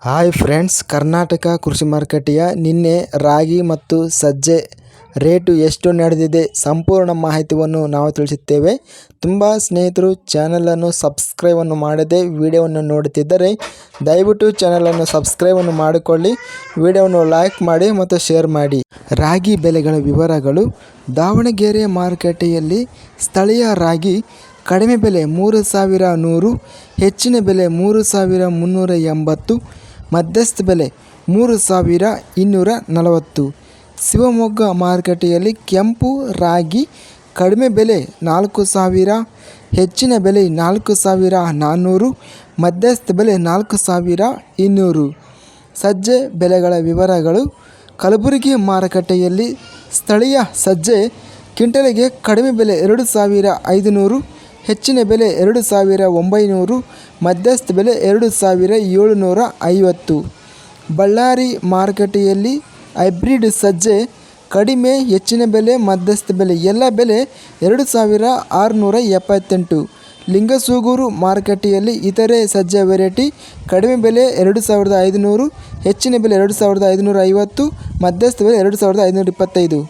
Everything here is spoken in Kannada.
ಹಾಯ್ ಫ್ರೆಂಡ್ಸ್, ಕರ್ನಾಟಕ ಕೃಷಿ ಮಾರುಕಟ್ಟೆಯ ನಿನ್ನೆ ರಾಗಿ ಮತ್ತು ಸಜ್ಜೆ ರೇಟು ಎಷ್ಟು ನಡೆದಿದೆ ಸಂಪೂರ್ಣ ಮಾಹಿತಿಯನ್ನು ನಾವು ತಿಳಿಸುತ್ತೇವೆ. ತುಂಬ ಸ್ನೇಹಿತರು ಚಾನಲನ್ನು ಸಬ್ಸ್ಕ್ರೈಬನ್ನು ಮಾಡದೆ ವಿಡಿಯೋವನ್ನು ನೋಡುತ್ತಿದ್ದರೆ ದಯವಿಟ್ಟು ಚಾನಲನ್ನು ಸಬ್ಸ್ಕ್ರೈಬನ್ನು ಮಾಡಿಕೊಳ್ಳಿ, ವಿಡಿಯೋವನ್ನು ಲೈಕ್ ಮಾಡಿ ಮತ್ತು ಶೇರ್ ಮಾಡಿ. ರಾಗಿ ಬೆಲೆಗಳ ವಿವರಗಳು. ದಾವಣಗೆರೆ ಮಾರುಕಟ್ಟೆಯಲ್ಲಿ ಸ್ಥಳೀಯ ರಾಗಿ ಕಡಿಮೆ ಬೆಲೆ 3,100, ಹೆಚ್ಚಿನ ಬೆಲೆ 3,380, ಮಧ್ಯಸ್ಥ ಬೆಲೆ 3,240. ಶಿವಮೊಗ್ಗ ಮಾರುಕಟ್ಟೆಯಲ್ಲಿ ಕೆಂಪು ರಾಗಿ ಕಡಿಮೆ ಬೆಲೆ 4,000, ಹೆಚ್ಚಿನ ಬೆಲೆ 4,400, ಮಧ್ಯಸ್ಥ ಬೆಲೆ 4,200. ಸಜ್ಜೆ ಬೆಲೆಗಳ ವಿವರಗಳು. ಕಲಬುರಗಿ ಮಾರುಕಟ್ಟೆಯಲ್ಲಿ ಸ್ಥಳೀಯ ಸಜ್ಜೆ ಕ್ವಿಂಟಲಿಗೆ ಕಡಿಮೆ ಬೆಲೆ 2,500, ಹೆಚ್ಚಿನ ಬೆಲೆ 2,900, ಮಧ್ಯಸ್ಥ ಬೆಲೆ 2,750. ಬಳ್ಳಾರಿ ಮಾರುಕಟ್ಟೆಯಲ್ಲಿ ಹೈಬ್ರಿಡ್ ಸಜ್ಜೆ ಕಡಿಮೆ, ಹೆಚ್ಚಿನ ಬೆಲೆ, ಮಧ್ಯಸ್ಥ ಬೆಲೆ ಎಲ್ಲ ಬೆಲೆ 2,678. ಲಿಂಗಸೂಗೂರು ಮಾರುಕಟ್ಟೆಯಲ್ಲಿ ಇತರೆ ಸಜ್ಜೆ ವೆರೈಟಿ ಕಡಿಮೆ ಬೆಲೆ 2,500, ಹೆಚ್ಚಿನ ಬೆಲೆ 2,550, ಮಧ್ಯಸ್ಥ ಬೆಲೆ 2,525.